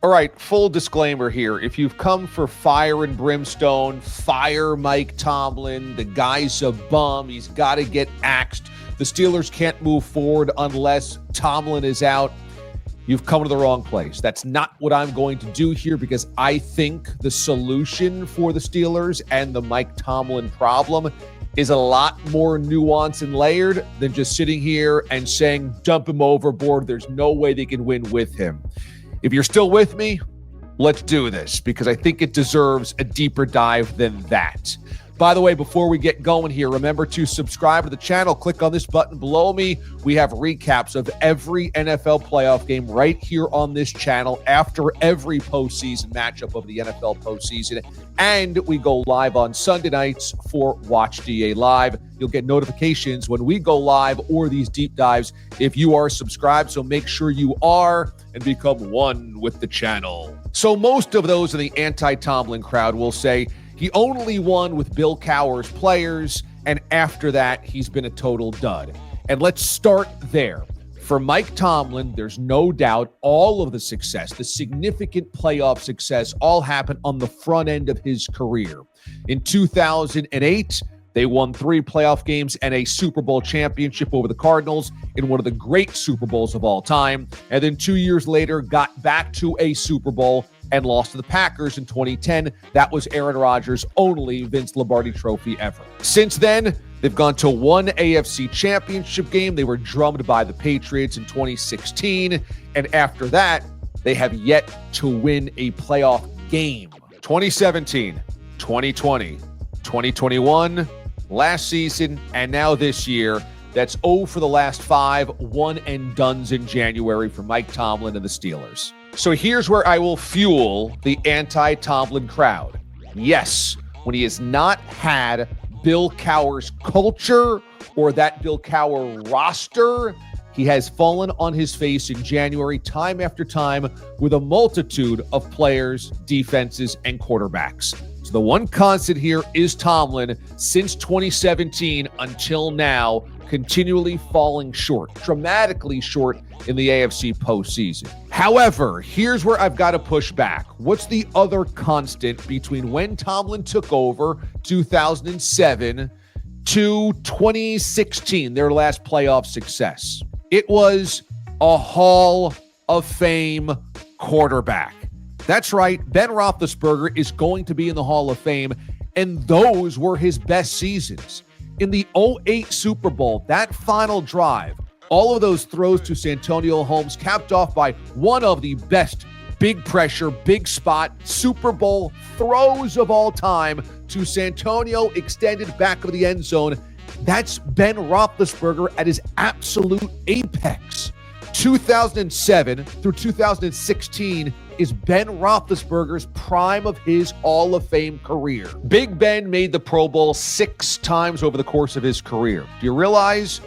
All right, full disclaimer here. If you've come for fire and brimstone, fire Mike Tomlin, the guy's a bum, he's got to get axed, the Steelers can't move forward unless Tomlin is out, you've come to the wrong place. That's not what I'm going to do here, because I think the solution for the Steelers and the Mike Tomlin problem is a lot more nuanced and layered than just sitting here and saying, dump him overboard, there's no way they can win with him. If you're still with me, let's do this, because I think it deserves a deeper dive than that. By the way, before we get going here, remember to subscribe to the channel. Click on this button below me. We have recaps of every NFL playoff game right here on this channel after every postseason matchup of the NFL postseason. And we go live on Sunday nights for Watch DA Live. You'll get notifications when we go live or these deep dives if you are subscribed. So make sure you are and become one with the channel. So most of those in the anti-Tomlin crowd will say, he only won with Bill Cowher's players, and after that, he's been a total dud. And let's start there. For Mike Tomlin, there's no doubt all of the success, the significant playoff success, all happened on the front end of his career. In 2008, they won 3 playoff games and a Super Bowl championship over the Cardinals in one of the great Super Bowls of all time. And then 2 years later, got back to a Super Bowl and lost to the Packers in 2010. That was Aaron Rodgers' only Vince Lombardi trophy ever. Since then, they've gone to 1 AFC championship game. They were drummed by the Patriots in 2016. And after that, they have yet to win a playoff game. 2017, 2020, 2021, last season, and now this year. That's 0 for the last 5, one and dones in January for Mike Tomlin and the Steelers. So here's where I will fuel the anti-Tomlin crowd. Yes, when he has not had Bill Cowher's culture or that Bill Cowher roster, he has fallen on his face in January time after time with a multitude of players, defenses, and quarterbacks. So the one constant here is Tomlin since 2017 until now, continually falling short, dramatically short in the AFC postseason. However, here's where I've got to push back. What's the other constant between when Tomlin took over 2007 to 2016, their last playoff success? It was a Hall of Fame quarterback. That's right, Ben Roethlisberger is going to be in the Hall of Fame, and those were his best seasons. In the 2008 Super Bowl, that final drive, all of those throws to Santonio Holmes capped off by one of the best big pressure, big spot Super Bowl throws of all time to Santonio, extended back of the end zone. That's Ben Roethlisberger at his absolute apex. 2007 through 2016 is Ben Roethlisberger's prime of his Hall of Fame career. Big Ben made the Pro Bowl 6 times over the course of his career. Do you realize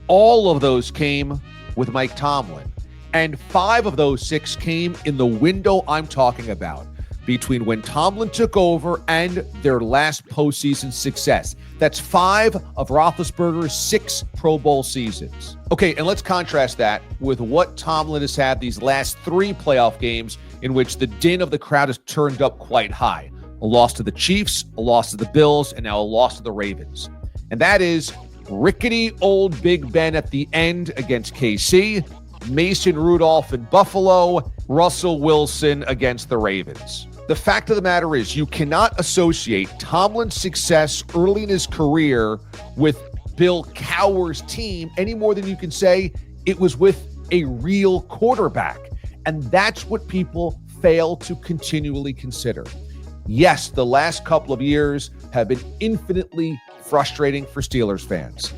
all of those came with Mike Tomlin? And 5 of those 6 came in the window I'm talking about, between when Tomlin took over and their last postseason success. That's 5 of Roethlisberger's 6 Pro Bowl seasons. Okay, and let's contrast that with what Tomlin has had these last 3 playoff games in which the din of the crowd has turned up quite high. A loss to the Chiefs, a loss to the Bills, and now a loss to the Ravens. And that is rickety old Big Ben at the end against KC, Mason Rudolph in Buffalo, Russell Wilson against the Ravens. The fact of the matter is, you cannot associate Tomlin's success early in his career with Bill Cowher's team any more than you can say it was with a real quarterback. And that's what people fail to continually consider. Yes, the last couple of years have been infinitely frustrating for Steelers fans.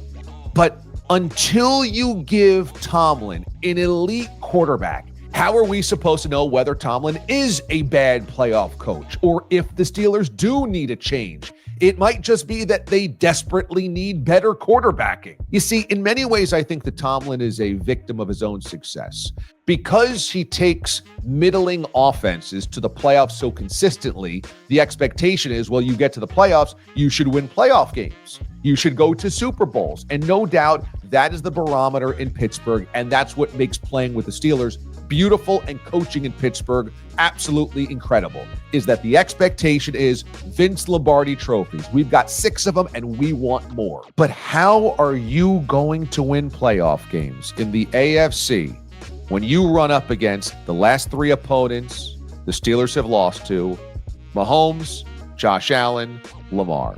But until you give Tomlin an elite quarterback, how are we supposed to know whether Tomlin is a bad playoff coach or if the Steelers do need a change? It might just be that they desperately need better quarterbacking. You see, in many ways, I think that Tomlin is a victim of his own success. Because he takes middling offenses to the playoffs so consistently, the expectation is, well, you get to the playoffs, you should win playoff games. You should go to Super Bowls. And no doubt that is the barometer in Pittsburgh, and that's what makes playing with the Steelers beautiful and coaching in Pittsburgh absolutely incredible, is that the expectation is Vince Lombardi trophies. We've got 6 of them and we want more. But how are you going to win playoff games in the AFC when you run up against the last 3 opponents the Steelers have lost to? Mahomes, Josh Allen, Lamar.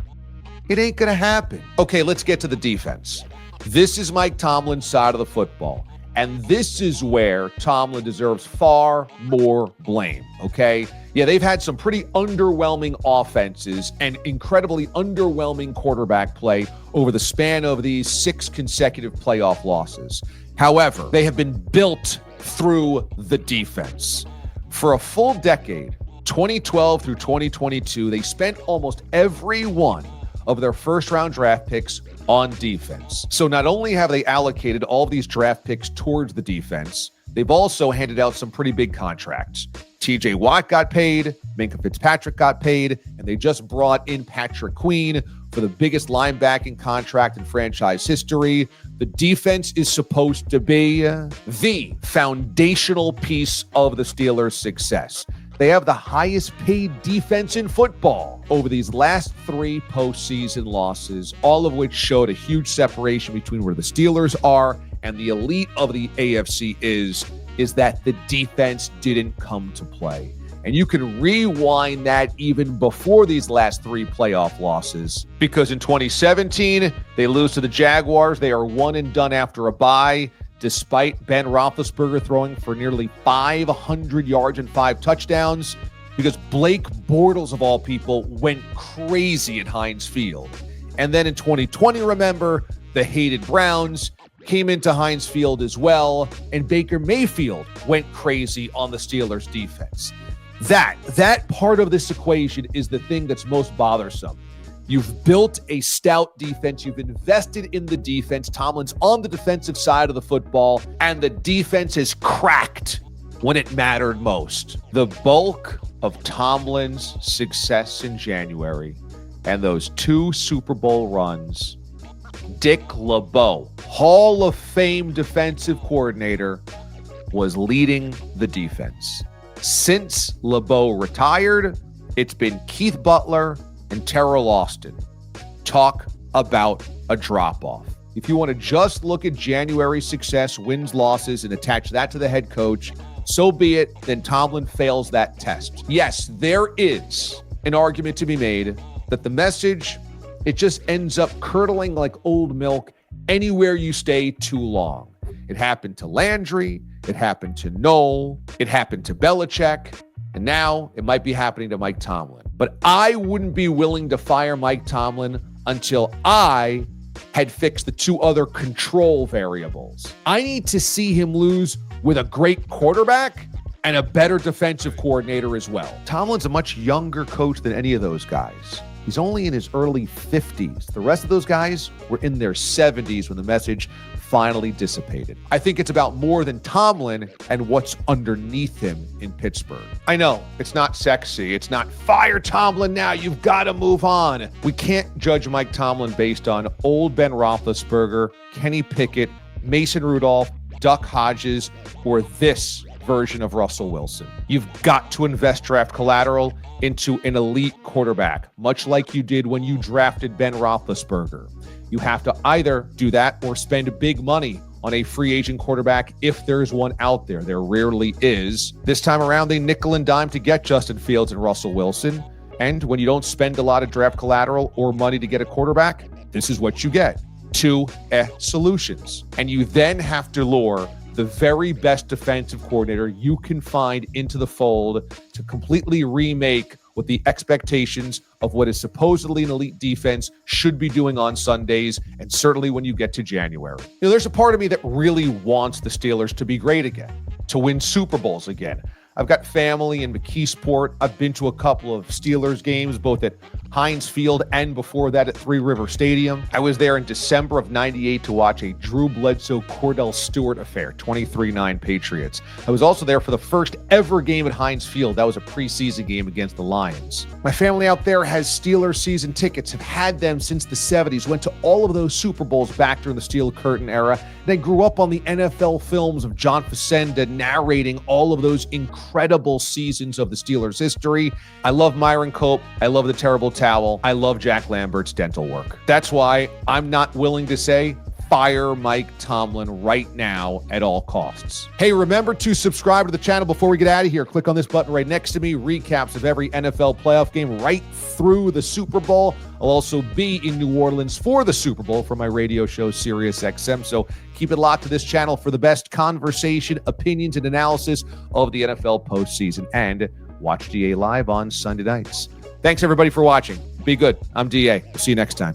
It ain't going to happen. Okay, let's get to the defense. This is Mike Tomlin's side of the football. And this is where Tomlin deserves far more blame, okay? Yeah, they've had some pretty underwhelming offenses and incredibly underwhelming quarterback play over the span of these 6 consecutive playoff losses. However, they have been built through the defense. For a full decade, 2012 through 2022, they spent almost every one of their first-round draft picks on defense. So not only have they allocated all of these draft picks towards the defense, they've also handed out some pretty big contracts. TJ Watt got paid, Minkah Fitzpatrick got paid, and they just brought in Patrick Queen for the biggest linebacking contract in franchise history. The defense is supposed to be the foundational piece of the Steelers' success. They have the highest paid defense in football over these last 3 postseason losses, all of which showed a huge separation between where the Steelers are and the elite of the AFC is that the defense didn't come to play. And you can rewind that even before these last 3 playoff losses, because in 2017, they lose to the Jaguars. They are one and done after a bye, despite Ben Roethlisberger throwing for nearly 500 yards and 5 touchdowns, because Blake Bortles, of all people, went crazy at Heinz Field. And then in 2020, remember, the hated Browns came into Heinz Field as well, and Baker Mayfield went crazy on the Steelers' defense. That part of this equation is the thing that's most bothersome. You've built a stout defense. You've invested in the defense. Tomlin's on the defensive side of the football, and the defense is cracked when it mattered most. The bulk of Tomlin's success in January and those 2 Super Bowl runs, Dick LeBeau, Hall of Fame defensive coordinator, was leading the defense. Since LeBeau retired, it's been Keith Butler and Terrell Austin. Talk about a drop-off. If you want to just look at January success, wins, losses, and attach that to the head coach, so be it, then Tomlin fails that test. Yes, there is an argument to be made that the message, it just ends up curdling like old milk anywhere you stay too long. It happened to Landry, it happened to Noel, it happened to Belichick, and now it might be happening to Mike Tomlin. But I wouldn't be willing to fire Mike Tomlin until I had fixed the 2 other control variables. I need to see him lose with a great quarterback and a better defensive coordinator as well. Tomlin's a much younger coach than any of those guys. He's only in his early 50s. The rest of those guys were in their 70s when the message finally dissipated. I think it's about more than Tomlin and what's underneath him in Pittsburgh. I know, it's not sexy. It's not fire Tomlin now. You've got to move on. We can't judge Mike Tomlin based on old Ben Roethlisberger, Kenny Pickett, Mason Rudolph, Duck Hodges, or this version of Russell Wilson. You've got to invest draft collateral into an elite quarterback, much like you did when you drafted Ben Roethlisberger. You have to either do that or spend big money on a free agent quarterback if there's one out there. There rarely is. This time around, they nickel and dime to get Justin Fields and Russell Wilson. And when you don't spend a lot of draft collateral or money to get a quarterback, this is what you get. 2 solutions. And you then have to lure the very best defensive coordinator you can find into the fold to completely remake what the expectations of what is supposedly an elite defense should be doing on Sundays, and certainly when you get to January. There's a part of me that really wants the Steelers to be great again, to win Super Bowls again. I've got family in McKeesport. I've been to a couple of Steelers games, both at Heinz Field and before that at Three River Stadium. I was there in December of 98 to watch a Drew Bledsoe-Cordell Stewart affair, 23-9 Patriots. I was also there for the first ever game at Heinz Field. That was a preseason game against the Lions. My family out there has Steelers season tickets, have had them since the 70s, went to all of those Super Bowls back during the Steel Curtain era. They grew up on the NFL films of John Facenda narrating all of those incredible seasons of the Steelers' history. I love Myron Cope. I love The Terrible Towel. I love Jack Lambert's dental work. That's why I'm not willing to say fire Mike Tomlin right now at all costs. Hey, remember to subscribe to the channel before we get out of here. Click on this button right next to me. Recaps of every NFL playoff game right through the Super Bowl. I'll also be in New Orleans for the Super Bowl for my radio show, SiriusXM. So keep it locked to this channel for the best conversation, opinions, and analysis of the NFL postseason. And watch DA live on Sunday nights. Thanks, everybody, for watching. Be good. I'm DA. We'll see you next time.